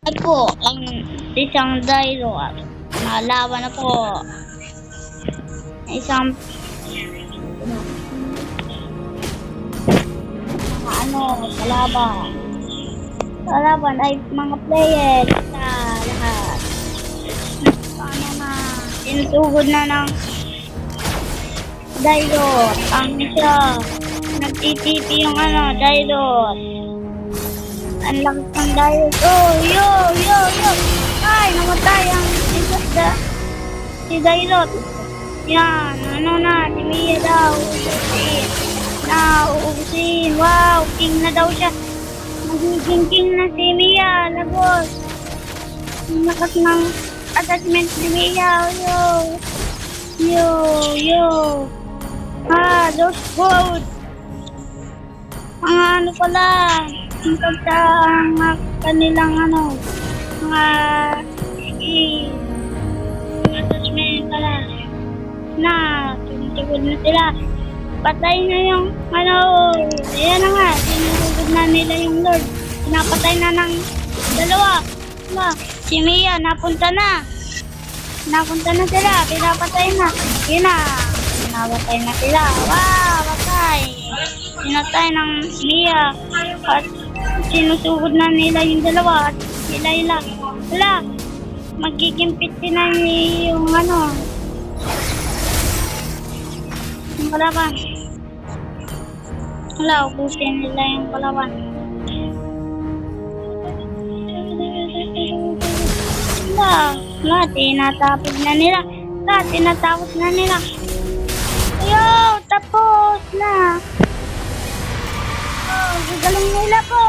At po, ang isang Dairo at nalaban na po isang kalaban. Kalaban ay mga player sa lahat. Paano na tinutugod na ng Dairo ang isa nagtitipi yung Dairo. Ang lakas ng Dairo. Oh, yo! Ay, namatay ang si Dairo. Yan, si Mia daw. Uubusin. Wow, king na daw siya. Magiging king na si Mia. Lagos. Ang lakas ng attachment ni Mia. Yo. Those gold. Ang pala. Ang kanilang mga attachment pala. Na, tumutugod na sila. Patay na yung ayan na nga, tinutugod na nila yung Lord. Pinapatay na ng dalawa. Si Mia, napunta na sila, pinapatay na. Yun na, pinapatay na sila. Wow, patay. Pinatay ng Mia. At sinusugod na nila yung dalawa. At sila. Wala, magiging piti na yung yung kalaban. Wala, ubusin nila yung kalaban. Wala, tinatapos na nila. Ayo, tapos na. Oh, galing nila po.